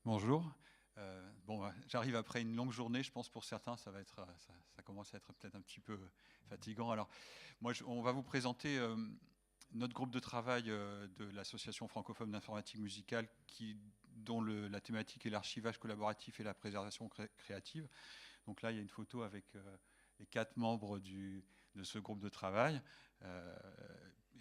Bonjour. J'arrive après une longue journée. Je pense pour certains, ça commence à être peut-être un petit peu fatigant. Alors, on va vous présenter notre groupe de travail de l'association francophone d'informatique musicale, dont la thématique est l'archivage collaboratif et la préservation créative. Donc là, il y a une photo avec les 4 membres de ce groupe de travail, euh,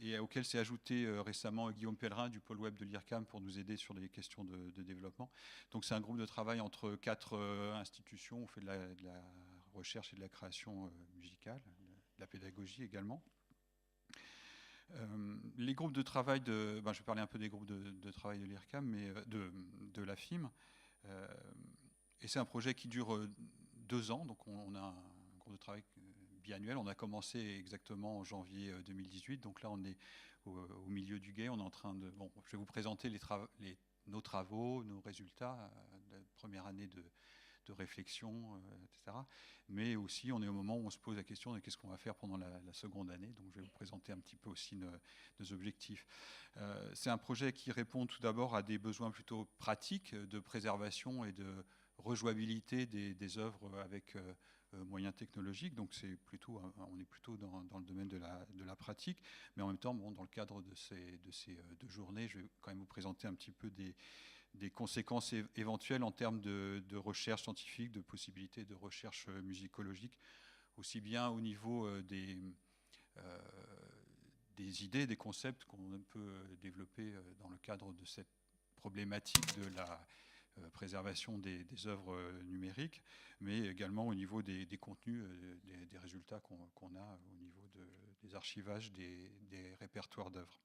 et auquel s'est ajouté récemment Guillaume Pellerin du pôle web de l'IRCAM pour nous aider sur des questions de développement. Donc c'est un groupe de travail entre 4 institutions. On fait de la recherche et de la création musicale, de la pédagogie également. Les groupes de travail je vais parler un peu des groupes de travail de l'IRCAM, mais de la FIM. Euh, et c'est un projet qui dure 2 ans, donc on a un groupe de travail biannuel. On a commencé exactement en janvier 2018, donc là on est au milieu du gué. On est en train de... Bon, je vais vous présenter nos travaux, nos résultats de la première année de réflexion, etc. Mais aussi, on est au moment où on se pose la question de qu'est-ce qu'on va faire pendant la seconde année. Donc, je vais vous présenter un petit peu aussi nos objectifs. C'est un projet qui répond tout d'abord à des besoins plutôt pratiques de préservation et de rejouabilité des œuvres avec moyens technologiques. Donc, on est plutôt dans le domaine de la pratique. Mais en même temps, bon, dans le cadre de ces 2 journées, je vais quand même vous présenter un petit peu des conséquences éventuelles en termes de recherche scientifique, de possibilités de recherche musicologique, aussi bien au niveau euh, des idées, des concepts qu'on peut développer dans le cadre de cette problématique de la préservation des œuvres numériques, mais également au niveau des contenus, des résultats qu'on a au niveau des archivages des répertoires d'œuvres.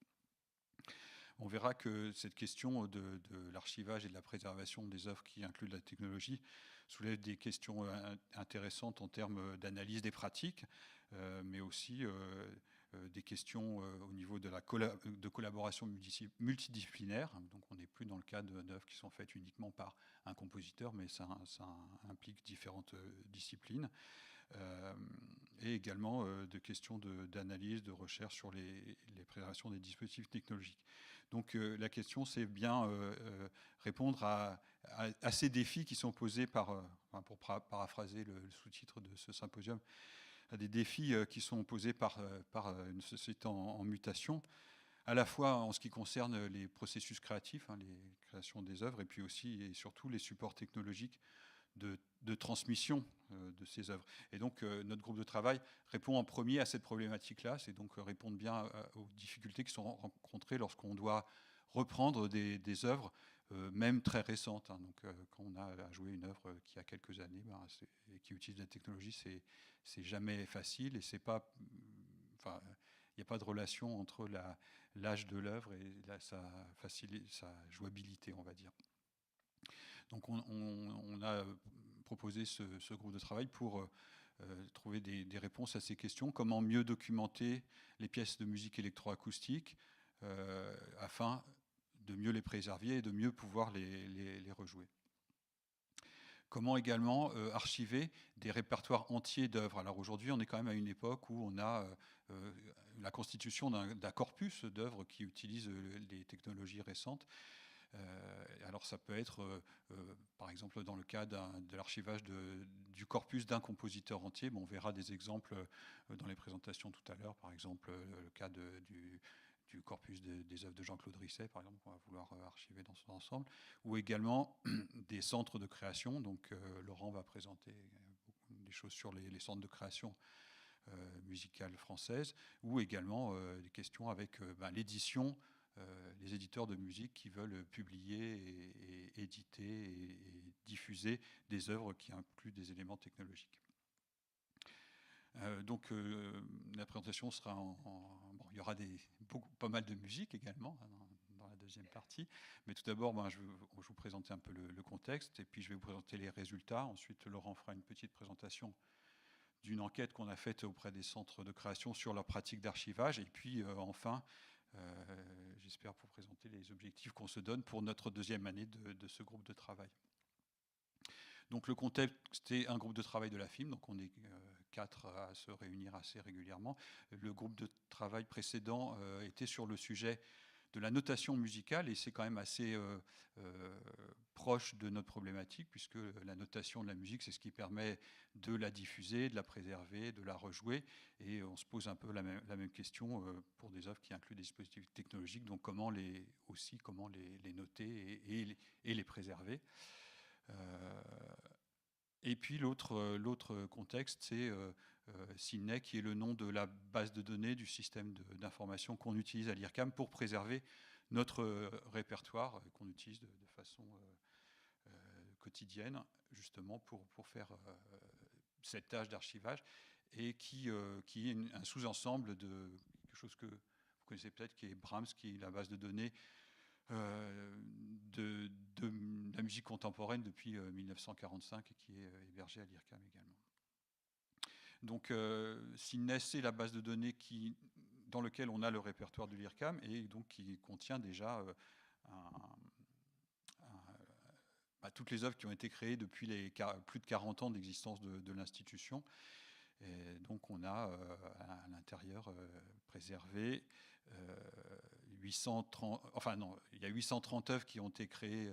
On verra que cette question de l'archivage et de la préservation des œuvres qui incluent de la technologie soulève des questions intéressantes en termes d'analyse des pratiques, mais aussi des questions au niveau de collaboration multidisciplinaire. Donc on n'est plus dans le cas d'œuvres qui sont faites uniquement par un compositeur, mais ça implique différentes disciplines. Euh, et également de questions d'analyse, de recherche sur les préservations des dispositifs technologiques. Donc la question, c'est bien répondre à ces défis qui sont posés pour paraphraser le sous-titre de ce symposium, à des défis qui sont posés par une société en mutation, à la fois en ce qui concerne les processus créatifs, les créations des œuvres, et puis aussi et surtout les supports technologiques de transmission de ces œuvres. Et donc notre groupe de travail répond en premier à cette problématique-là, c'est donc répondre bien aux difficultés qui sont rencontrées lorsqu'on doit reprendre des œuvres, même très récentes. Donc quand on a à jouer une œuvre qui a quelques années et qui utilise la technologie, c'est jamais facile et c'est pas... Enfin, il n'y a pas de relation entre l'âge de l'œuvre et sa jouabilité, on va dire. Donc on a proposé ce groupe de travail pour trouver des réponses à ces questions. Comment mieux documenter les pièces de musique électroacoustique afin de mieux les préserver et de mieux pouvoir les rejouer. Comment également archiver des répertoires entiers d'œuvres. Alors aujourd'hui, on est quand même à une époque où on a la constitution d'un corpus d'œuvres qui utilisent les technologies récentes. Alors ça peut être, par exemple, dans le cas de l'archivage du corpus d'un compositeur entier. Bon, on verra des exemples dans les présentations tout à l'heure. Par exemple, le cas du corpus des œuvres de Jean-Claude Risset, par exemple, qu'on va vouloir archiver dans son ensemble, ou également des centres de création. Donc Laurent va présenter des choses sur les centres de création musicale française, ou également des questions avec l'édition, les éditeurs de musique qui veulent publier et éditer et diffuser des œuvres qui incluent des éléments technologiques. Donc la présentation sera bon, il y aura pas mal de musique également dans la deuxième partie, mais tout d'abord je vais vous présenter un peu le contexte et puis je vais vous présenter les résultats. Ensuite Laurent fera une petite présentation d'une enquête qu'on a faite auprès des centres de création sur leur pratique d'archivage. Et puis enfin, j'espère vous présenter les objectifs qu'on se donne pour notre deuxième année de ce groupe de travail. Donc le contexte, c'est un groupe de travail de la FIM, donc on est 4 à se réunir assez régulièrement. Le groupe de travail précédent était sur le sujet la notation musicale, et c'est quand même assez proche de notre problématique, puisque la notation de la musique, c'est ce qui permet de la diffuser, de la préserver, de la rejouer, et on se pose un peu la même question pour des œuvres qui incluent des dispositifs technologiques, donc comment les noter et les préserver. Et puis l'autre contexte, c'est SINEC, qui est le nom de la base de données du système d'information qu'on utilise à l'IRCAM pour préserver notre répertoire qu'on utilise de façon quotidienne, justement pour faire cette tâche d'archivage, et qui est un sous-ensemble de quelque chose que vous connaissez peut-être, qui est Brahms, qui est la base de données de la musique contemporaine depuis 1945 et qui est hébergée à l'IRCAM également. Donc SINES, c'est la base de données dans laquelle on a le répertoire de l'IRCAM et donc qui contient déjà toutes les œuvres qui ont été créées depuis les plus de 40 ans d'existence de l'institution. Et donc on a à l'intérieur préservé 830, enfin non, il y a 830 œuvres qui ont été créées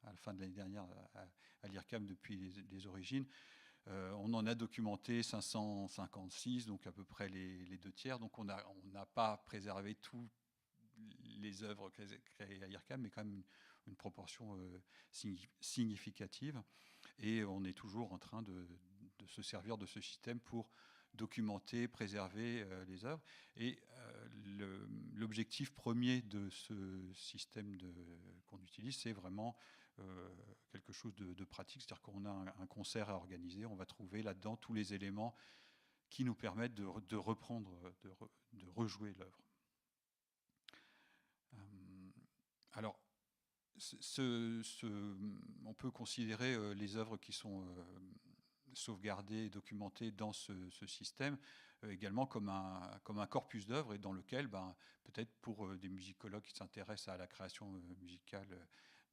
à la fin de l'année dernière à l'IRCAM depuis les origines. On en a documenté 556, donc à peu près les 2/3. Donc on n'a pas préservé toutes les œuvres créées à l'IRCAM, mais quand même une proportion significative. Et on est toujours en train de se servir de ce système pour documenter, préserver les œuvres. Et l'objectif premier de ce système qu'on utilise, c'est vraiment quelque chose de pratique. C'est-à-dire qu'on a un concert à organiser, on va trouver là-dedans tous les éléments qui nous permettent de reprendre, de rejouer l'œuvre. Alors, on peut considérer les œuvres qui sont sauvegardées et documentées dans ce système également comme un corpus d'œuvres, et dans lequel, peut-être pour des musicologues qui s'intéressent à la création musicale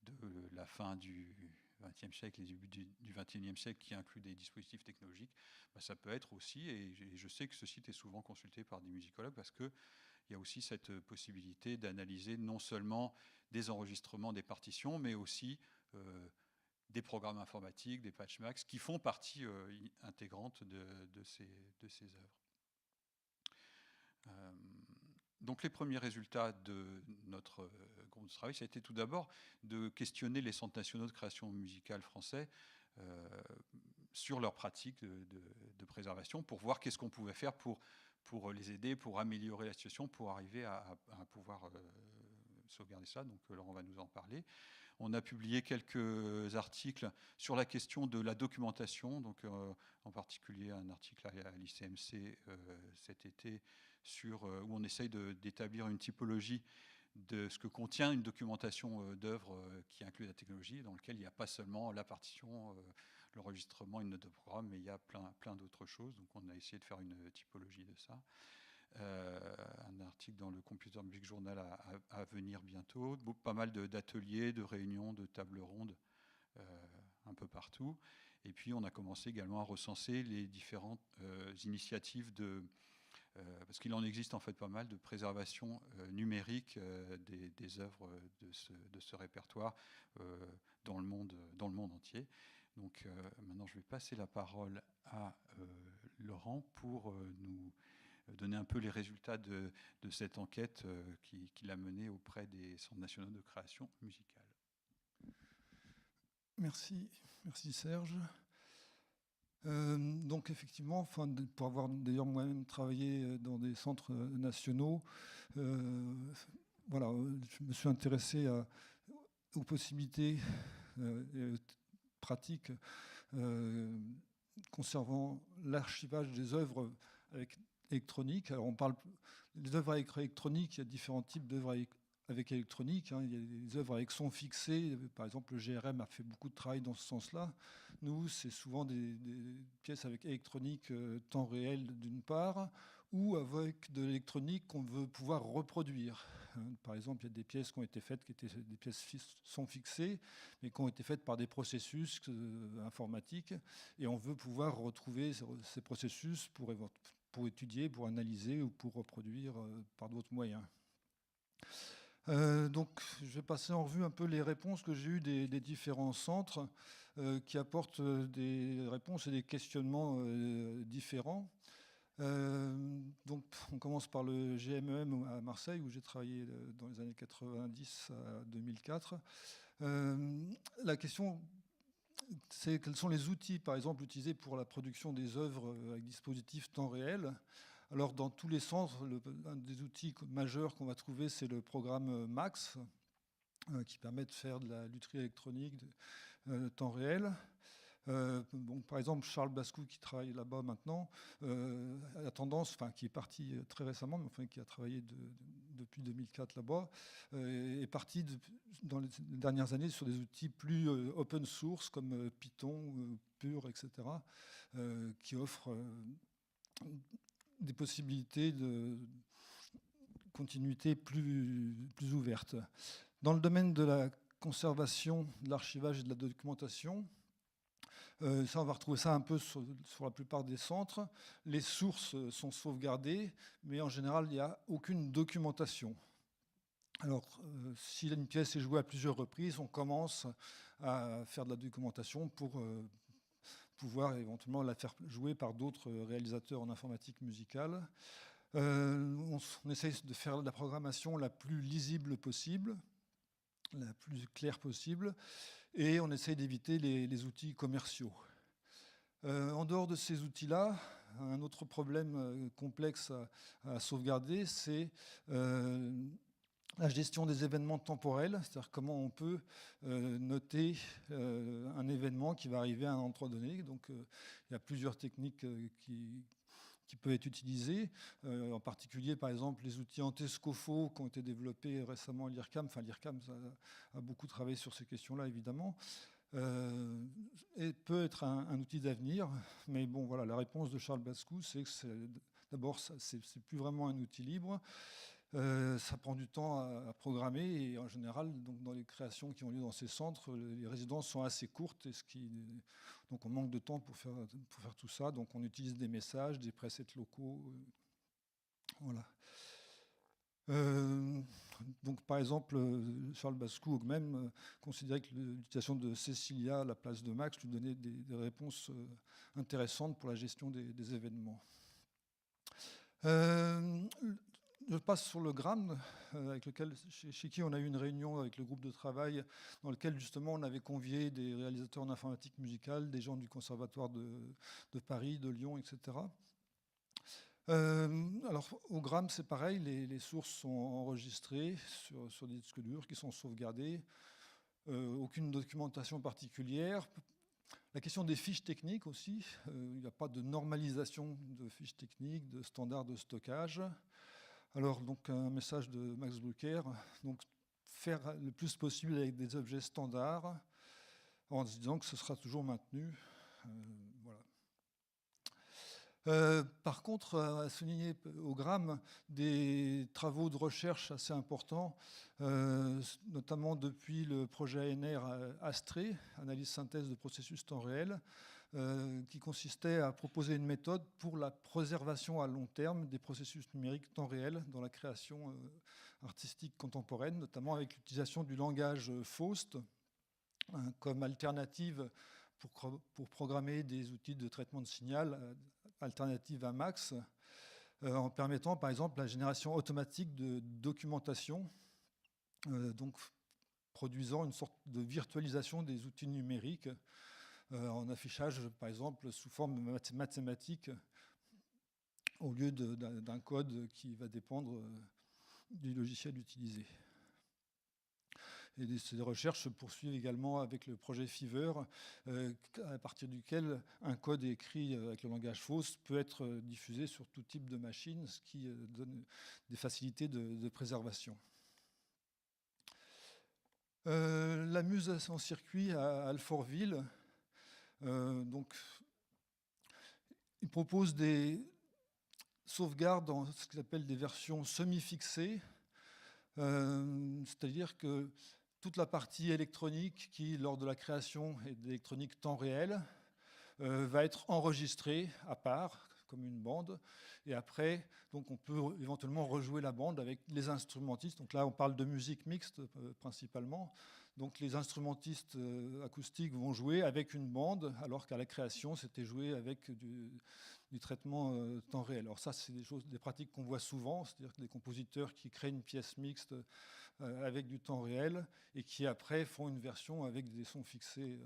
de la fin du XXe siècle, les débuts du XXIe siècle, qui inclut des dispositifs technologiques, ça peut être aussi, et je sais que ce site est souvent consulté par des musicologues, parce qu'il y a aussi cette possibilité d'analyser non seulement des enregistrements, des partitions, mais aussi des programmes informatiques, des patchmax, qui font partie intégrante de ces œuvres. Donc les premiers résultats de notre groupe de travail, ça a été tout d'abord de questionner les centres nationaux de création musicale français sur leurs pratiques de préservation, pour voir qu'est-ce qu'on pouvait faire pour les aider, pour améliorer la situation, pour arriver à pouvoir sauvegarder ça. Donc Laurent va nous en parler. On a publié quelques articles sur la question de la documentation, donc en particulier un article à l'ICMC cet été où on essaye d'établir une typologie de ce que contient une documentation d'œuvres qui inclut la technologie, dans lequel il n'y a pas seulement la partition, l'enregistrement, une note de programme, mais il y a plein d'autres choses. Donc on a essayé de faire une typologie de ça. Un article dans le Computer Music Journal à venir bientôt. Pas mal d'ateliers, de réunions, de tables rondes un peu partout. Et puis on a commencé également à recenser les différentes initiatives parce qu'il en existe en fait pas mal, de préservation numérique des œuvres de ce répertoire dans le monde entier. Donc maintenant je vais passer la parole à Laurent pour nous donner un peu les résultats de cette enquête qu'il a menée auprès des centres nationaux de création musicale. Merci Serge. Donc effectivement, pour avoir d'ailleurs moi-même travaillé dans des centres nationaux, voilà, je me suis intéressé aux possibilités pratiques concernant l'archivage des œuvres électroniques. Alors on parle des œuvres électroniques, il y a différents types d'œuvres avec électronique. Il y a des œuvres avec son fixé. Par exemple, le GRM a fait beaucoup de travail dans ce sens-là. Nous, c'est souvent des pièces avec électronique temps réel d'une part, ou avec de l'électronique qu'on veut pouvoir reproduire. Par exemple, il y a des pièces qui ont été faites, qui étaient des pièces son fixées, mais qui ont été faites par des processus informatiques, et on veut pouvoir retrouver ces processus pour étudier, pour analyser ou pour reproduire par d'autres moyens. Donc, je vais passer en revue un peu les réponses que j'ai eues des différents centres qui apportent des réponses et des questionnements différents. Donc, on commence par le GMEM à Marseille, où j'ai travaillé dans les années 90 à 2004. La question, c'est quels sont les outils, par exemple, utilisés pour la production des œuvres avec dispositif temps réel. Alors, dans tous les centres, un des outils majeurs qu'on va trouver, c'est le programme MAX, qui permet de faire de la lutherie électronique temps réel. Bon, par exemple, Charles Bascou, qui travaille là-bas maintenant, a tendance, enfin, qui est parti très récemment, mais enfin, qui a travaillé depuis 2004 là-bas, est parti dans les dernières années sur des outils plus open source comme Python, Pure, etc., qui offrent des possibilités de continuité plus ouvertes. Dans le domaine de la conservation, de l'archivage et de la documentation, ça, on va retrouver ça un peu sur la plupart des centres. Les sources sont sauvegardées, mais en général, il n'y a aucune documentation. Alors, si une pièce est jouée à plusieurs reprises, on commence à faire de la documentation pour pouvoir éventuellement la faire jouer par d'autres réalisateurs en informatique musicale. On essaye de faire de la programmation la plus lisible possible, la plus claire possible, et on essaye d'éviter les outils commerciaux. En dehors de ces outils-là, un autre problème complexe à sauvegarder, c'est la gestion des événements temporels, c'est-à-dire comment on peut noter un événement qui va arriver à un endroit donné. Donc il y a plusieurs techniques qui peuvent être utilisées, en particulier par exemple les outils Antescofo qui ont été développés récemment à l'IRCAM. Enfin, l'IRCAM a beaucoup travaillé sur ces questions-là, évidemment. Et peut être un outil d'avenir, mais bon, voilà, la réponse de Charles Bascou, c'est que d'abord, c'est plus vraiment un outil libre. Ça prend du temps à programmer et en général, donc dans les créations qui ont lieu dans ces centres, les résidences sont assez courtes, donc on manque de temps pour faire tout ça. Donc on utilise des messages, des presets locaux. Voilà. Donc, par exemple, Charles Bascou même considérait que l'utilisation de Cecilia à la place de Max lui donnait des réponses intéressantes pour la gestion des événements. Je passe sur le GRAM, avec lequel, chez qui on a eu une réunion avec le groupe de travail, dans lequel justement on avait convié des réalisateurs en informatique musicale, des gens du Conservatoire de Paris, de Lyon, etc. Alors, au GRAM, c'est pareil, les sources sont enregistrées sur des disques durs qui sont sauvegardés. Aucune documentation particulière. La question des fiches techniques aussi, il n'y a pas de normalisation de fiches techniques, de standards de stockage. Alors, donc, un message de Max Brucker, donc faire le plus possible avec des objets standards, en se disant que ce sera toujours maintenu. Voilà. Par contre, à souligner au GRAM des travaux de recherche assez importants, notamment depuis le projet ANR Astrée, analyse synthèse de processus temps réel, qui consistait à proposer une méthode pour la préservation à long terme des processus numériques temps réel dans la création artistique contemporaine, notamment avec l'utilisation du langage Faust comme alternative pour programmer des outils de traitement de signal alternative à Max, en permettant par exemple la génération automatique de documentation, donc produisant une sorte de virtualisation des outils numériques en affichage par exemple sous forme mathématique au lieu d'un code qui va dépendre du logiciel utilisé. Et ces recherches se poursuivent également avec le projet Fever, à partir duquel un code écrit avec le langage Faust peut être diffusé sur tout type de machine, ce qui donne des facilités de préservation. La Muse en circuit à Alfortville, donc, il propose des sauvegardes dans ce qu'ils appellent des versions semi-fixées, c'est-à-dire que toute la partie électronique qui, lors de la création, est d'électronique temps réel, va être enregistrée à part, comme une bande. Et après, donc on peut éventuellement rejouer la bande avec les instrumentistes. Donc là, on parle de musique mixte principalement. Donc les instrumentistes acoustiques vont jouer avec une bande, alors qu'à la création, c'était joué avec du traitement temps réel. Alors ça, c'est des pratiques qu'on voit souvent, c'est-à-dire que des compositeurs qui créent une pièce mixte avec du temps réel et qui après font une version avec des sons fixés.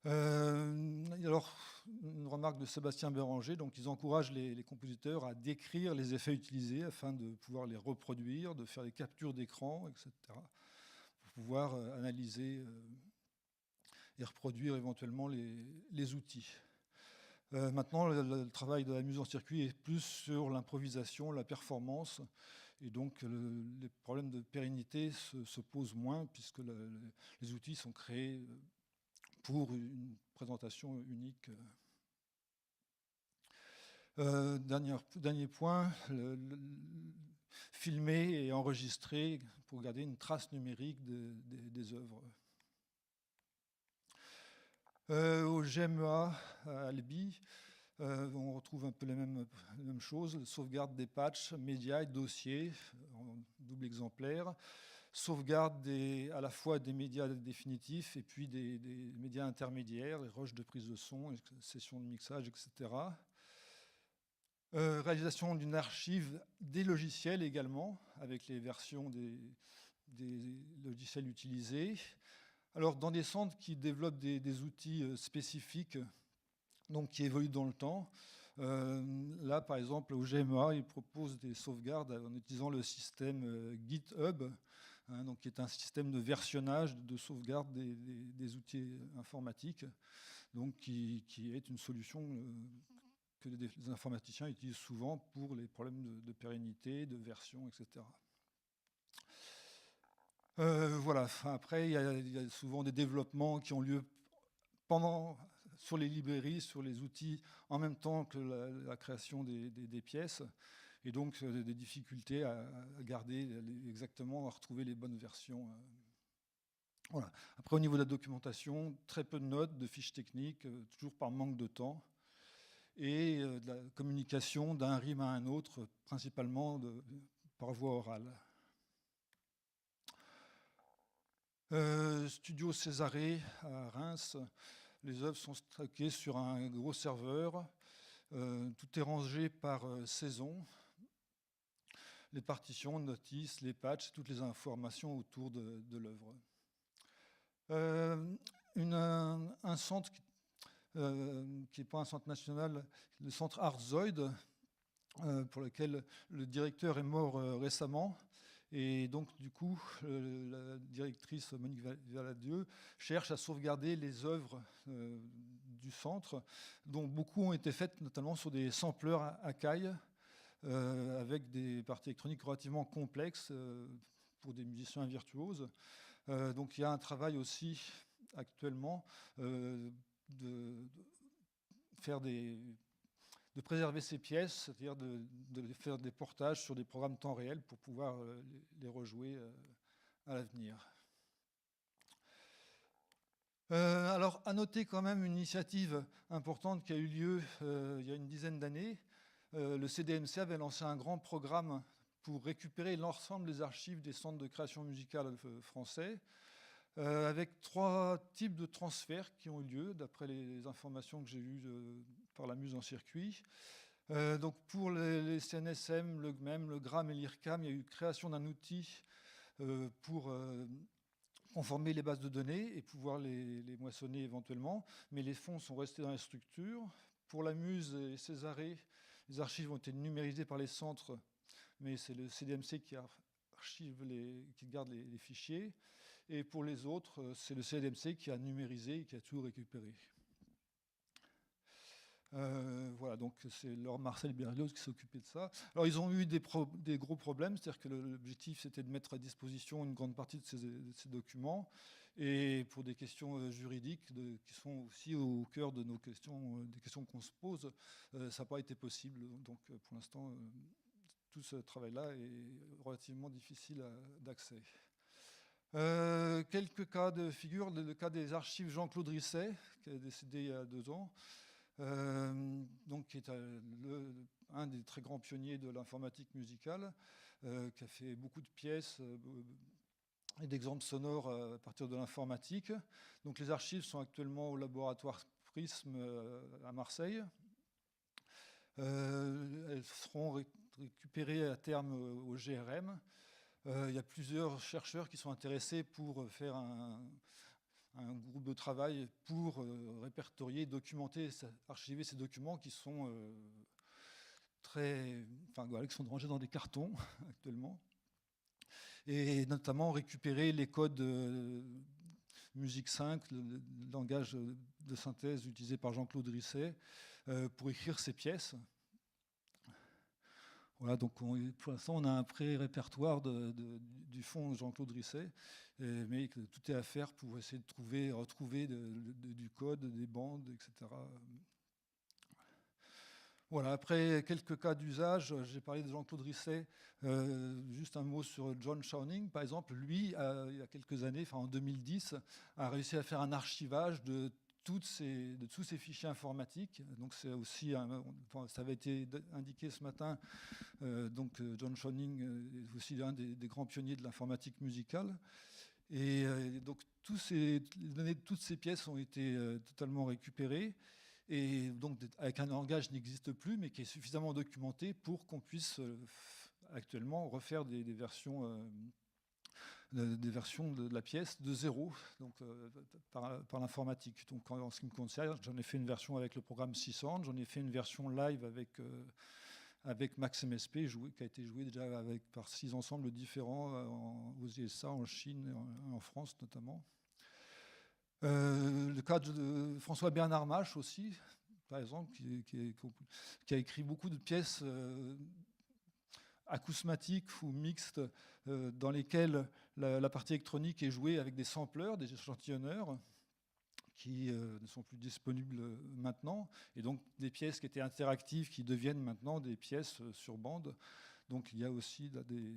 Alors, une remarque de Sébastien Béranger, donc ils encouragent les compositeurs à décrire les effets utilisés afin de pouvoir les reproduire, de faire des captures d'écran, etc., pour pouvoir analyser et reproduire éventuellement les outils. Maintenant, le travail de la mise en circuit est plus sur l'improvisation, la performance, et donc les problèmes de pérennité se posent moins puisque les outils sont créés pour une présentation unique. Dernier point, filmer et enregistrer pour garder une trace numérique des œuvres. Au GMEA à Albi, on retrouve un peu les mêmes choses, sauvegarde des patchs, médias et dossiers en double exemplaire, sauvegarde à la fois des médias définitifs et puis des médias intermédiaires, les rushs de prise de son, les sessions de mixage, etc. Réalisation d'une archive des logiciels également, avec les versions des logiciels utilisés. Alors, dans des centres qui développent des outils spécifiques, donc qui évoluent dans le temps, là, par exemple, au GMA, ils proposent des sauvegardes en utilisant le système GitHub, donc qui est un système de versionnage, de sauvegarde des outils informatiques, donc qui est une solution que les informaticiens utilisent souvent pour les problèmes de pérennité, de version, etc. Voilà. Enfin, après, il y a souvent des développements qui ont lieu sur les librairies, sur les outils, en même temps que la création des pièces, et donc des difficultés à garder exactement, à retrouver les bonnes versions. Voilà. Après, au niveau de la documentation, très peu de notes, de fiches techniques, toujours par manque de temps, et de la communication d'un RIM à un autre, principalement par voie orale. Studio Césarée à Reims, les œuvres sont stockées sur un gros serveur. Tout est rangé par saison. Les partitions, notices, les patchs, toutes les informations autour de l'œuvre. Un centre qui n'est pas un centre national, le centre Artzoid, pour lequel le directeur est mort récemment. Et donc, du coup, la directrice Monique Valadieu cherche à sauvegarder les œuvres du centre, dont beaucoup ont été faites notamment sur des sampleurs Akai, avec des parties électroniques relativement complexes pour des musiciens virtuoses. Donc, il y a un travail aussi actuellement de préserver ces pièces, c'est-à-dire de faire des portages sur des programmes temps réel pour pouvoir les rejouer à l'avenir. Alors, à noter quand même une initiative importante qui a eu lieu il y a une dizaine d'années. Le CDMC avait lancé un grand programme pour récupérer l'ensemble des archives des centres de création musicale français, avec 3 types de transferts qui ont eu lieu, d'après les informations que j'ai eues par la mise en circuit. Donc pour les CNSM, le GMEM, le GRAM et l'IRCAM, il y a eu création d'un outil pour conformer les bases de données et pouvoir les moissonner éventuellement, mais les fonds sont restés dans les structures. Pour la Muse et Césarée, les archives ont été numérisées par les centres, mais c'est le CDMC qui garde les fichiers. Et pour les autres, c'est le CDMC qui a numérisé et qui a tout récupéré. Voilà, donc c'est Laure Marcel Berlioz qui s'est occupé de ça. Alors ils ont eu des gros problèmes, c'est-à-dire que l'objectif c'était de mettre à disposition une grande partie de ces documents, et pour des questions juridiques qui sont aussi au cœur de nos questions, des questions qu'on se pose, ça n'a pas été possible. Donc pour l'instant, tout ce travail-là est relativement difficile d'accès. Quelques cas de figure, le cas des archives Jean-Claude Risset, qui est décédé il y a 2 ans. donc qui est un des très grands pionniers de l'informatique musicale, qui a fait beaucoup de pièces et d'exemples sonores à partir de l'informatique. Donc les archives sont actuellement au laboratoire Prism à Marseille. Elles seront récupérées à terme au GRM. Il y a plusieurs chercheurs qui sont intéressés pour faire un groupe de travail pour répertorier, documenter, archiver ces documents qui sont qui sont rangés dans des cartons actuellement, et notamment récupérer les codes Music 5, le langage de synthèse utilisé par Jean-Claude Risset pour écrire ces pièces. Voilà, donc pour l'instant, on a un pré-répertoire du fond de Jean-Claude Risset, mais tout est à faire pour essayer de retrouver du code, des bandes, etc. Voilà, après quelques cas d'usage, j'ai parlé de Jean-Claude Risset, juste un mot sur John Chowning, par exemple. Lui, il y a quelques années, en 2010, a réussi à faire un archivage de tous ces fichiers informatiques. Donc c'est aussi, ça avait été indiqué ce matin, donc John Chowning est aussi un des grands pionniers de l'informatique musicale. Et donc les données de toutes ces pièces ont été totalement récupérées, et donc avec un langage qui n'existe plus, mais qui est suffisamment documenté pour qu'on puisse actuellement refaire des versions de la pièce de zéro, donc par l'informatique. Donc en ce qui me concerne, j'en ai fait une version avec le programme 600, j'en ai fait une version live avec Max MSP, qui a été joué déjà par 6 ensembles différents aux USA, en Chine et en France notamment. Le cas de François Bernard Mache aussi, par exemple, qui a écrit beaucoup de pièces acousmatiques ou mixtes dans lesquelles la partie électronique est jouée avec des sampleurs, des échantillonneurs qui ne sont plus disponibles maintenant, et donc des pièces qui étaient interactives qui deviennent maintenant des pièces sur bande. Donc il y a aussi là, des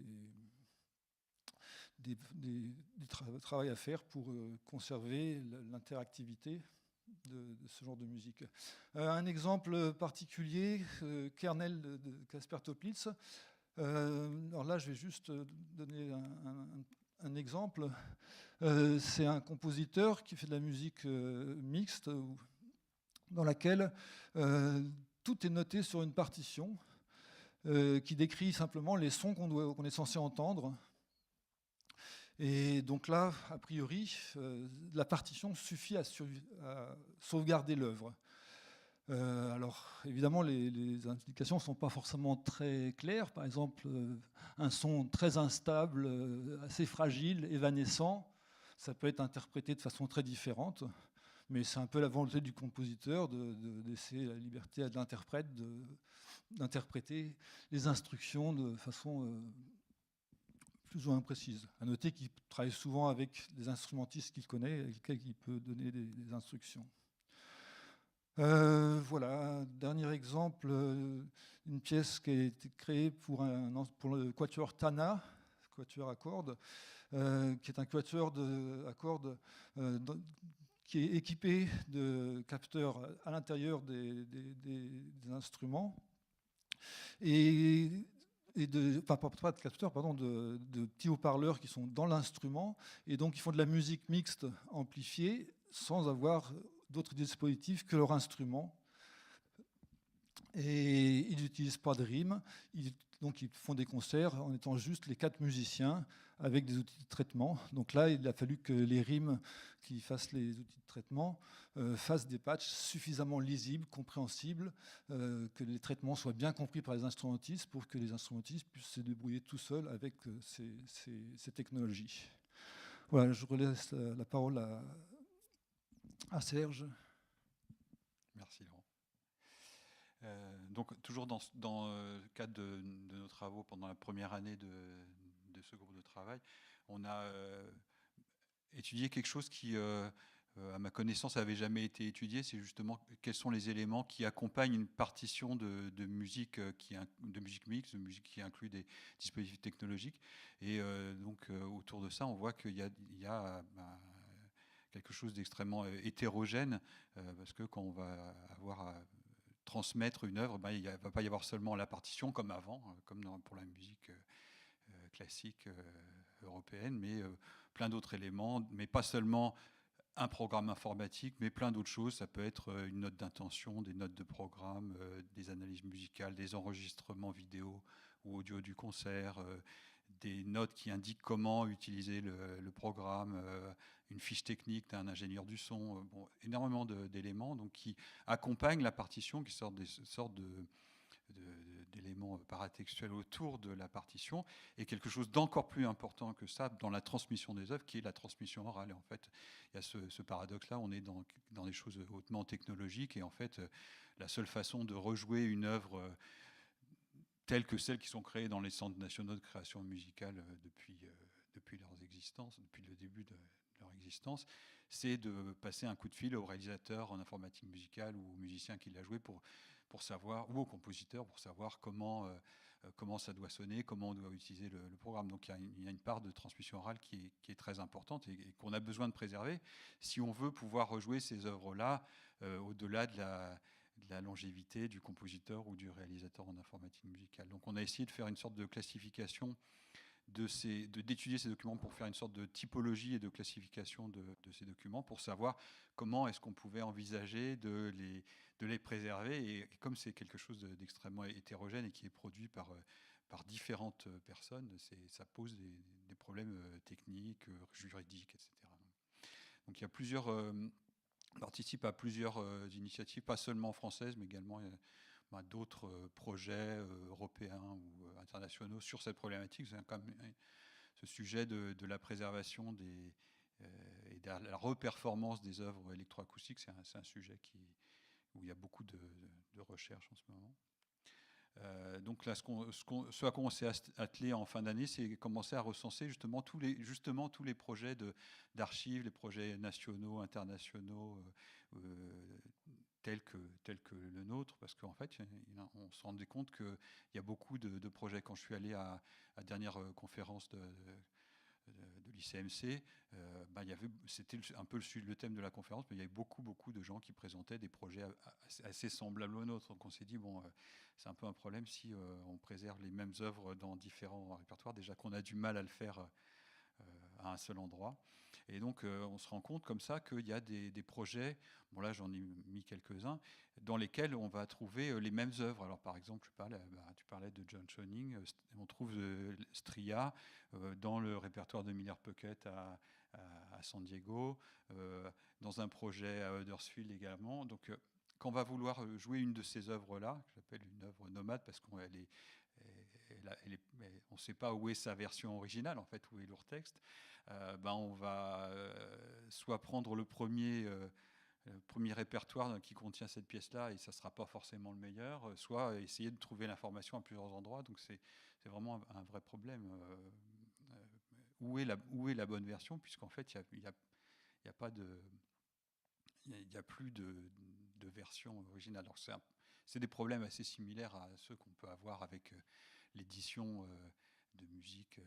travail à faire pour conserver l'interactivité de ce genre de musique. Un exemple particulier, Kernel de Kasper Toplitz. Alors là, je vais juste donner un exemple. C'est un compositeur qui fait de la musique mixte, dans laquelle tout est noté sur une partition qui décrit simplement les sons qu'on est censé entendre. Et donc là, a priori, la partition suffit à sauvegarder l'œuvre. Alors, évidemment, les indications ne sont pas forcément très claires. Par exemple, un son très instable, assez fragile, évanescent, ça peut être interprété de façon très différente. Mais c'est un peu la volonté du compositeur de laisser la liberté à l'interprète d'interpréter les instructions de façon plus ou moins précise. À noter qu'il travaille souvent avec des instrumentistes qu'il connaît, avec lesquels il peut donner des instructions. Voilà, dernier exemple, une pièce qui a été créée pour le quatuor Tana, quatuor à cordes, qui est un quatuor à cordes qui est équipé de capteurs à l'intérieur des instruments, pas de capteurs, pardon, de petits haut-parleurs qui sont dans l'instrument, et donc ils font de la musique mixte amplifiée sans avoir d'autres dispositifs que leur instrument. Et ils n'utilisent pas de rime, donc ils font des concerts en étant juste les 4 musiciens avec des outils de traitement. Donc là, il a fallu que les rimes qui fassent les outils de traitement fassent des patchs suffisamment lisibles, compréhensibles, que les traitements soient bien compris par les instrumentistes pour que les instrumentistes puissent se débrouiller tout seuls avec ces technologies. Voilà, je relaisse la parole à Serge. Merci Laurent. Donc toujours dans le cadre de nos travaux pendant la première année de ce groupe de travail, on a étudié quelque chose qui, à ma connaissance, n'avait jamais été étudié. C'est justement quels sont les éléments qui accompagnent une partition de musique de musique mixte, de musique qui inclut des dispositifs technologiques. Et donc autour de ça, on voit qu'il y a quelque chose d'extrêmement hétérogène, parce que quand on va avoir à transmettre une œuvre, il ne va pas y avoir seulement la partition comme avant, comme pour la musique classique européenne, mais plein d'autres éléments, mais pas seulement un programme informatique, mais plein d'autres choses. Ça peut être une note d'intention, des notes de programme, des analyses musicales, des enregistrements vidéo ou audio du concert, des notes qui indiquent comment utiliser le programme, une fiche technique d'un ingénieur du son, bon, énormément d'éléments donc, qui accompagnent la partition, qui sortent d'éléments paratextuels autour de la partition, et quelque chose d'encore plus important que ça dans la transmission des œuvres, qui est la transmission orale. Et en fait, il y a ce paradoxe-là, on est dans des choses hautement technologiques, et en fait, la seule façon de rejouer une œuvre telles que celles qui sont créées dans les centres nationaux de création musicale depuis leur existence, depuis le début de leur existence, c'est de passer un coup de fil au réalisateur en informatique musicale ou au musicien qui l'a joué pour savoir, ou au compositeur, pour savoir comment ça doit sonner, comment on doit utiliser le programme. Donc il y a une part de transmission orale qui est très importante et qu'on a besoin de préserver si on veut pouvoir rejouer ces œuvres-là au-delà de la longévité du compositeur ou du réalisateur en informatique musicale. Donc on a essayé de faire une sorte de classification d'étudier ces documents pour faire une sorte de typologie et de classification de ces documents pour savoir comment est-ce qu'on pouvait envisager de les préserver. Et comme c'est quelque chose d'extrêmement hétérogène et qui est produit par différentes personnes, ça pose des problèmes techniques, juridiques, etc. Donc il y a plusieurs... On participe à plusieurs initiatives, pas seulement françaises, mais également d'autres projets européens ou internationaux sur cette problématique. C'est quand même ce sujet de la préservation et de la reperformance des œuvres électroacoustiques. C'est un sujet où il y a beaucoup de recherches en ce moment. Donc là, ce à quoi on s'est attelé en fin d'année, c'est commencer à recenser justement tous les projets d'archives, les projets nationaux, internationaux, tels que le nôtre, parce qu'en fait, on se rendait compte qu'il y a beaucoup de projets. Quand je suis allé à la dernière conférence de l'ICMC, c'était un peu le thème de la conférence, mais il y avait beaucoup de gens qui présentaient des projets assez semblables aux nôtres. Donc on s'est dit, bon, c'est un peu un problème si on préserve les mêmes œuvres dans différents répertoires, déjà qu'on a du mal à le faire à un seul endroit. Et donc on se rend compte comme ça qu'il y a des projets, bon là j'en ai mis quelques-uns, dans lesquels on va trouver les mêmes œuvres. Alors par exemple, tu parlais de John Schoening, on trouve Stria dans le répertoire de Miller Puckett à San Diego, dans un projet à Huddersfield également. Donc quand on va vouloir jouer une de ces œuvres-là, que j'appelle une œuvre nomade parce qu'on on ne sait pas où est sa version originale, en fait, où est l'ourtexte, on va soit prendre le premier répertoire qui contient cette pièce-là, et ça ne sera pas forcément le meilleur, soit essayer de trouver l'information à plusieurs endroits. Donc c'est vraiment un vrai problème. Où est la bonne version, puisqu'en fait, il n'y a pas de... Il n'y a plus de version originale. Alors c'est des problèmes assez similaires à ceux qu'on peut avoir avec l'édition de musique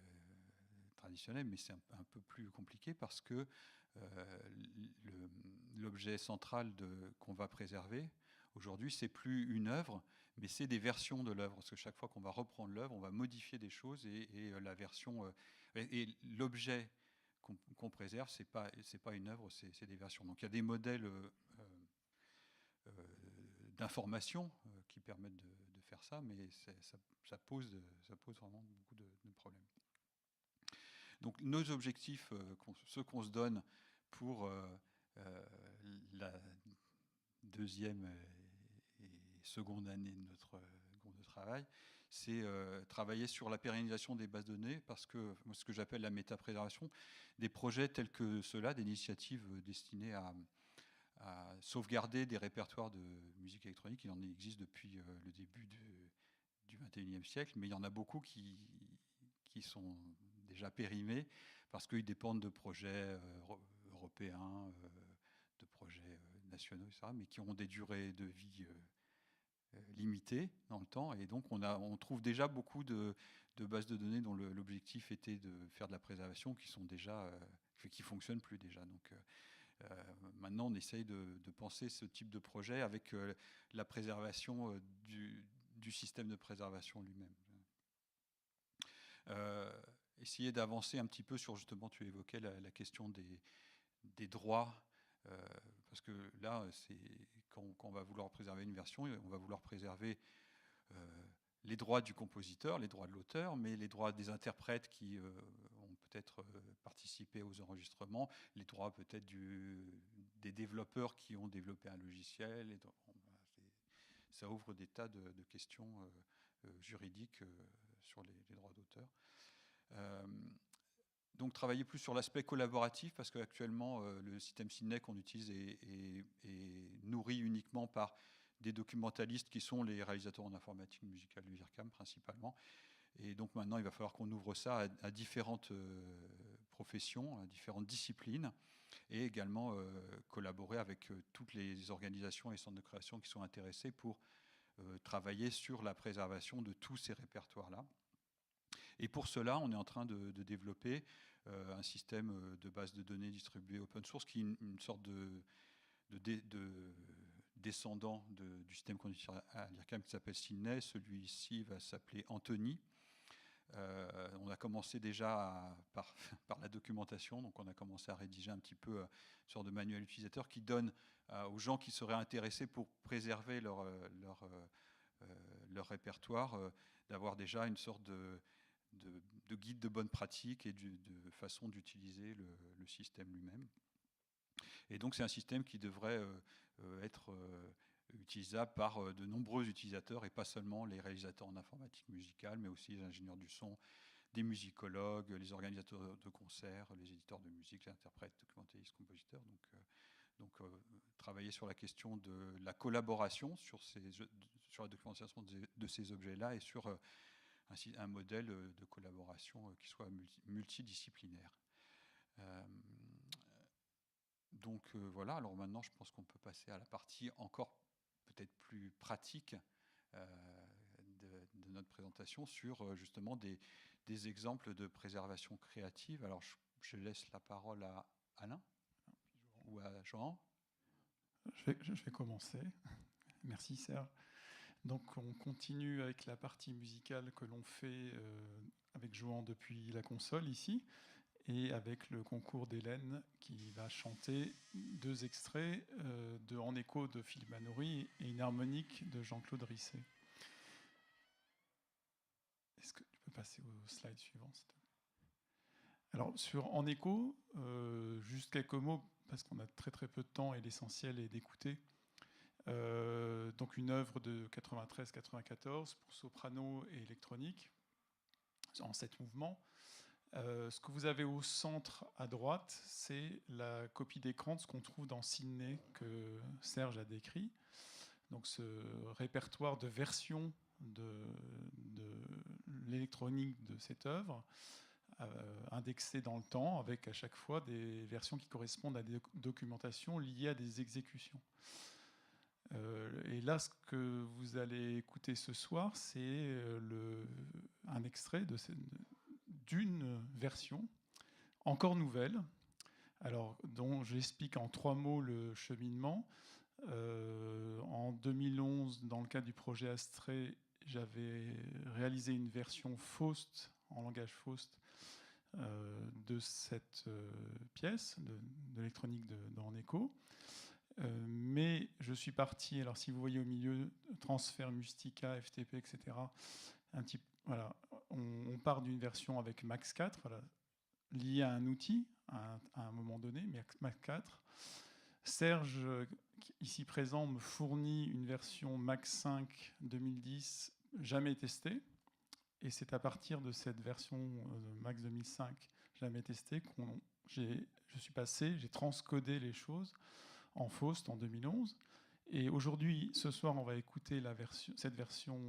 traditionnelle, mais c'est un peu plus compliqué parce que l'objet central qu'on va préserver aujourd'hui, c'est plus une œuvre, mais c'est des versions de l'œuvre. Parce que chaque fois qu'on va reprendre l'œuvre, on va modifier des choses et la version et l'objet qu'on préserve, c'est pas une œuvre, c'est des versions. Donc il y a des modèles d'information qui permettent de faire ça, mais ça pose vraiment beaucoup de problèmes. Donc nos objectifs, ceux qu'on se donne pour la deuxième et seconde année de notre groupe de travail, c'est travailler sur la pérennisation des bases de données, parce que ce que j'appelle la métapréservation, des projets tels que ceux-là, des initiatives destinées à sauvegarder des répertoires de musique électronique. Il en existe depuis le début du XXIe siècle, mais il y en a beaucoup qui sont déjà périmés parce qu'ils dépendent de projets européens, de projets nationaux, etc., mais qui ont des durées de vie limitées dans le temps. Et donc on trouve déjà beaucoup de bases de données dont l'objectif était de faire de la préservation qui sont déjà qui fonctionnent plus déjà. Donc Maintenant, on essaye de penser ce type de projet avec la préservation du système de préservation lui-même. Essayer d'avancer un petit peu sur, justement, tu évoquais la question des droits, parce que là, quand on va vouloir préserver une version, on va vouloir préserver les droits du compositeur, les droits de l'auteur, mais les droits des interprètes qui ont peut-être participé aux enregistrements, les droits peut-être des développeurs qui ont développé un logiciel. Et donc, ça ouvre des tas de questions juridiques sur les droits d'auteur. Donc travailler plus sur l'aspect collaboratif, parce qu'actuellement le système Sydney qu'on utilise est nourri uniquement par des documentalistes qui sont les réalisateurs en informatique musicale du IRCAM principalement. Et donc maintenant, il va falloir qu'on ouvre ça à différentes professions, à différentes disciplines, et également collaborer avec toutes les organisations et centres de création qui sont intéressés pour travailler sur la préservation de tous ces répertoires-là. Et pour cela, on est en train de développer un système de base de données distribuée open source qui est une sorte de descendant du système qu'on utilise à l'IRCAM qui s'appelle Sydney. Celui-ci va s'appeler Anthony. On a commencé déjà par la documentation, donc on a commencé à rédiger un petit peu une sorte de manuel utilisateur qui donne aux gens qui seraient intéressés pour préserver leur répertoire, d'avoir déjà une sorte de guide de bonne pratique et de façon d'utiliser le système lui-même. Et donc c'est un système qui devrait être utilisable par de nombreux utilisateurs et pas seulement les réalisateurs en informatique musicale, mais aussi les ingénieurs du son, des musicologues, les organisateurs de concerts, les éditeurs de musique, les interprètes, documentalistes, compositeurs. Donc travailler sur la question de la collaboration sur la documentation de ces objets-là et sur un modèle de collaboration qui soit multidisciplinaire. Donc voilà, alors maintenant je pense qu'on peut passer à la partie encore peut-être plus pratique de notre présentation sur justement des exemples de préservation créative. Alors je laisse la parole à Alain ou à Jean. Je vais commencer. Merci Serge. Donc on continue avec la partie musicale que l'on fait avec Johan depuis la console ici, et avec le concours d'Hélène qui va chanter 2 extraits de En écho de Philippe Manoury et une harmonique de Jean-Claude Risset. Est-ce que tu peux passer au slide suivant? Alors sur En écho, juste quelques mots parce qu'on a très très peu de temps et l'essentiel est d'écouter. Donc une œuvre de 93-94 pour soprano et électronique en 7 mouvements. Ce que vous avez au centre à droite, c'est la copie d'écran de ce qu'on trouve dans Sydney que Serge a décrit. Donc ce répertoire de versions de l'électronique de cette œuvre, indexée dans le temps, avec à chaque fois des versions qui correspondent à des documentations liées à des exécutions. Et là, ce que vous allez écouter ce soir, c'est un extrait d'une version encore nouvelle, alors, dont j'explique en 3 mots le cheminement. En 2011, dans le cadre du projet Astrée, j'avais réalisé une version Faust, en langage Faust, de cette pièce de l'électronique d'En écho. Mais je suis parti, alors si vous voyez au milieu, transfert Mustica, FTP, etc., voilà, on part d'une version avec Max 4, voilà, liée à un outil à un moment donné, Max 4. Serge, ici présent, me fournit une version Max 5 2010, jamais testée. Et c'est à partir de cette version Max 2005, jamais testée, j'ai transcodé les choses en Faust en 2011. Et aujourd'hui, ce soir, on va écouter cette version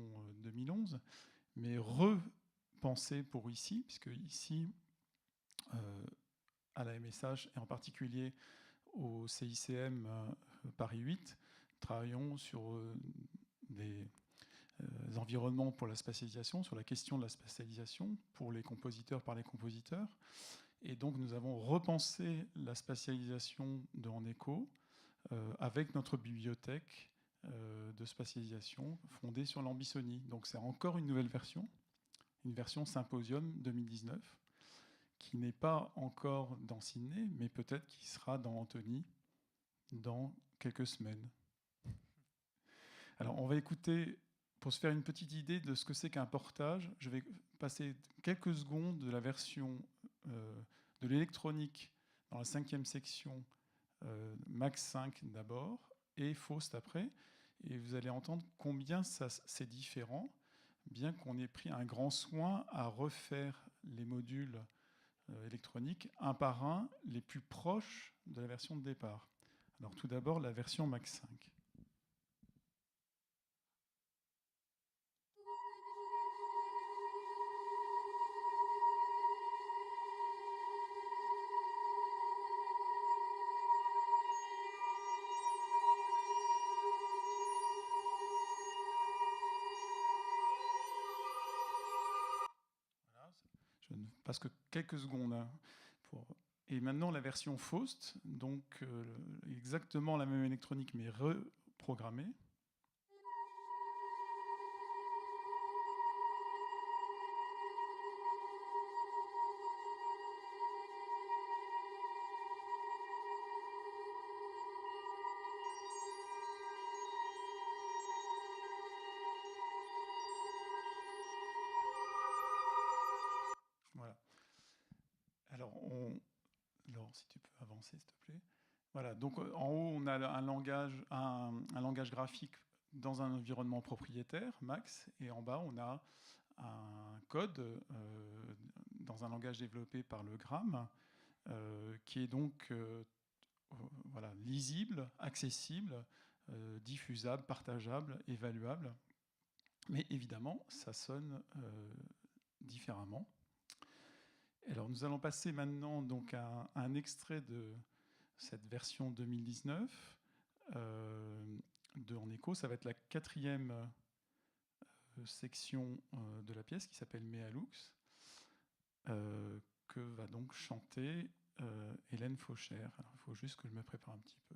2011, mais repensée pour ici, puisque ici, à la MSH, et en particulier au CICM Paris 8, travaillons sur des environnements pour la spatialisation, sur la question de la spatialisation pour les compositeurs par les compositeurs. Et donc nous avons repensé la spatialisation de En Écho avec notre bibliothèque de spatialisation fondée sur l'Ambisony. Donc c'est encore une nouvelle version, une version Symposium 2019, qui n'est pas encore dans Sydney, mais peut-être qui sera dans Antony dans quelques semaines. Alors on va écouter, pour se faire une petite idée de ce que c'est qu'un portage, je vais passer quelques secondes de la version de l'électronique dans la 5e section, Max 5 d'abord, et Faust après, et vous allez entendre combien c'est différent, bien qu'on ait pris un grand soin à refaire les modules électroniques un par un, les plus proches de la version de départ. Alors tout d'abord, la version Max 5. Je ne passe que quelques secondes. Hein, Et maintenant, la version Faust, donc exactement la même électronique, mais reprogrammée. Voilà. Alors, si tu peux avancer, s'il te plaît. Voilà, donc en haut, on a un langage graphique dans un environnement propriétaire, Max, et en bas, on a un code dans un langage développé par le Gram, qui est donc voilà, lisible, accessible, diffusable, partageable, évaluable. Mais évidemment, ça sonne différemment. Alors, nous allons passer maintenant donc à un extrait de cette version 2019 de En Écho. Ça va être la 4e section de la pièce qui s'appelle Mea Lux, que va donc chanter Hélène Fauchère. Alors, il faut juste que je me prépare un petit peu.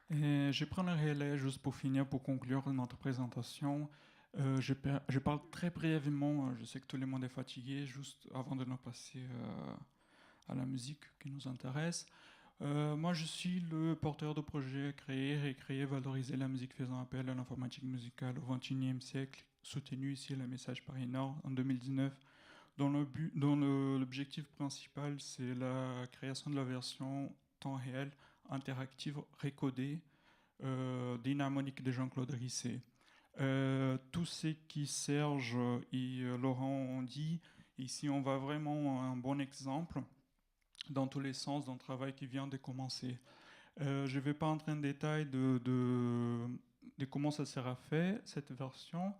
Et je prends le relais juste pour finir, pour conclure notre présentation. Je parle très brièvement, je sais que tout le monde est fatigué, juste avant de nous passer à la musique qui nous intéresse. Moi, je suis le porteur de projet Créer, Récréer, Valoriser la musique faisant appel à l'informatique musicale au XXIe siècle, soutenu ici le Message Paris Nord en 2019, dont l'objectif principal, c'est la création de la version temps réel, interactive, récodée, d'une harmonique de Jean-Claude Risset. Tout ce qui Serge et Laurent ont dit, ici on va vraiment un bon exemple dans tous les sens dans le travail qui vient de commencer. Je ne vais pas entrer en détail de comment ça sera fait, cette version.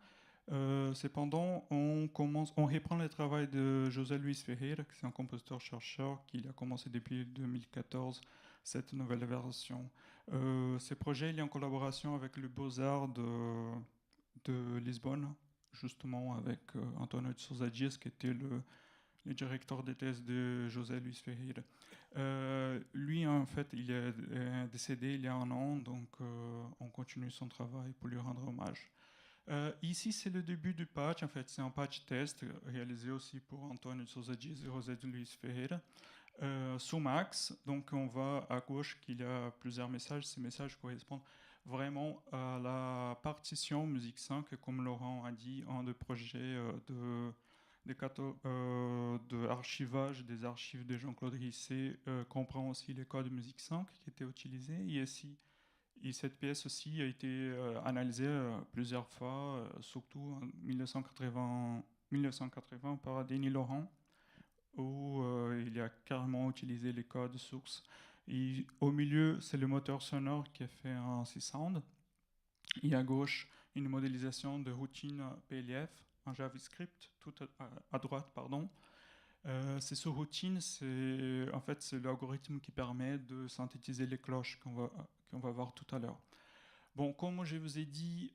Cependant, on reprend le travail de José Luis Ferreira, qui est un compositeur-chercheur qui a commencé depuis 2014 cette nouvelle version. Ce projet il est en collaboration avec le Beaux-Arts de Lisbonne, justement avec Antonio de Sousa Dias, qui était le directeur de thèse de José Luis Ferreira. Lui, en fait, il est décédé il y a un an, donc on continue son travail pour lui rendre hommage. Ici, c'est le début du patch. En fait, c'est un patch test réalisé aussi pour Antonio de Sousa Dias et José Luis Ferreira. Sous Max, donc on voit à gauche qu'il y a plusieurs messages. Ces messages correspondent vraiment à la partition Musique 5, comme Laurent a dit, un des projets de archivage des archives de Jean-Claude Risset comprend aussi les codes Musique 5 qui étaient utilisés. Et cette pièce aussi a été analysée plusieurs fois, surtout en 1980 par Denis Laurent, où il a carrément utilisé les codes sources. Et au milieu, c'est le moteur sonore qui a fait un C-Sound. Et à gauche, une modélisation de routine PLF en JavaScript, tout à droite, pardon. C'est ce routine, c'est l'algorithme qui permet de synthétiser les cloches qu'on va voir tout à l'heure. Bon, comme je vous ai dit,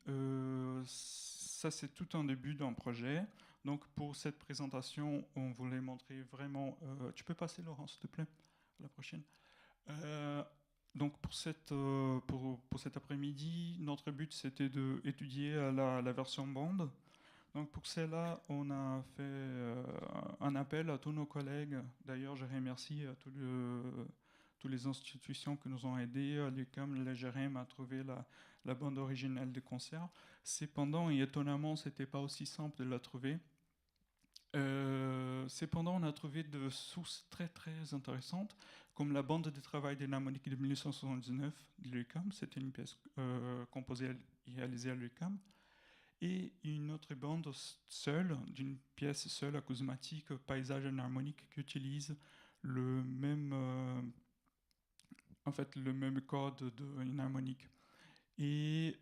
ça c'est tout un début d'un projet. Donc pour cette présentation, on voulait montrer vraiment... tu peux passer Laurent, s'il te plaît, à la prochaine. Donc pour cet après-midi, notre but c'était d'étudier la version bande. Donc pour cela, on a fait un appel à tous nos collègues. D'ailleurs, je remercie à toutes les institutions qui nous ont aidés, l'UQAM, la GRM, à trouver la bande originale du concert. Cependant, et étonnamment, ce n'était pas aussi simple de la trouver. Cependant, on a trouvé de sources très très intéressantes, comme la bande de travail des harmoniques de 1979 de l'UQAM. C'était une pièce composée et réalisée à l'UQAM. Et une autre bande seule, d'une pièce seule acousmatique, paysage en harmonique, qui utilise le même code d'une harmonique. Et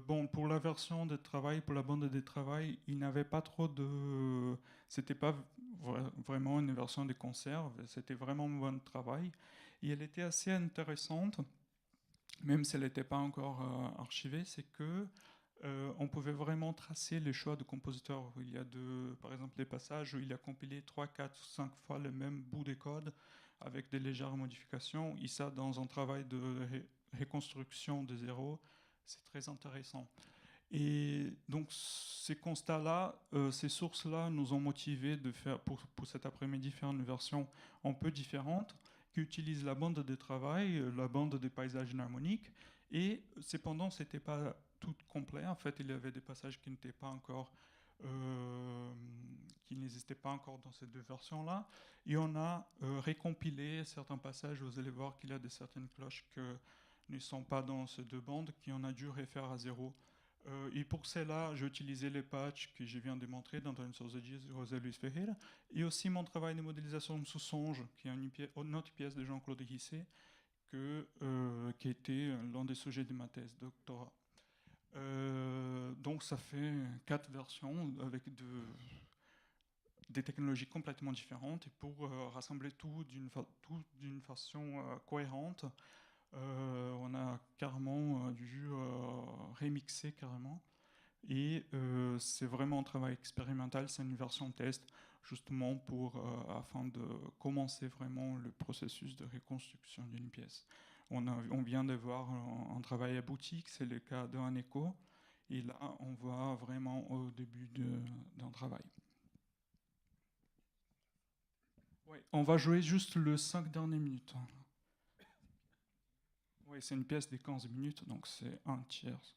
bon, pour la version de travail, pour la bande de travail, il n'avait pas trop de... C'était pas vraiment une version de conserve, c'était vraiment un bon travail. Et elle était assez intéressante, même si elle n'était pas encore archivée, c'est que on pouvait vraiment tracer les choix de compositeur. Il y a par exemple des passages où il a compilé 3, 4, 5 fois le même bout de code avec des légères modifications. Et ça, dans un travail de reconstruction de zéro, c'est très intéressant. Et donc ces constats-là, ces sources-là nous ont motivés de faire, pour cet après-midi, faire une version un peu différente qui utilise la bande de travail, la bande de paysages harmoniques. Et cependant, c'était pas tout complet. En fait, il y avait des passages qui n'étaient pas encore, qui n'existaient pas encore dans ces deux versions-là. Et on a récompilé certains passages. Vous allez voir qu'il y a certaines cloches qui ne sont pas dans ces deux bandes, qu'on a dû refaire à zéro. Et pour cela, j'ai utilisé les patchs que je viens de montrer dans Antonio de Sousa Dias et José Luis Ferreira, et aussi mon travail de modélisation sous songe, qui est une autre pièce de Jean-Claude Risset, qui était l'un des sujets de ma thèse de doctorat. Donc ça fait 4 versions avec des technologies complètement différentes, et pour rassembler tout d'une façon cohérente, on a carrément dû remixer carrément. Et c'est vraiment un travail expérimental, c'est une version test, justement afin de commencer vraiment le processus de reconstruction d'une pièce. On vient de voir un travail à boutique, c'est le cas d'un écho. Et là, on voit vraiment au début d'un travail. Oui, on va jouer juste les 5 dernières minutes. Oui, c'est une pièce de 15 minutes, donc c'est un tiers.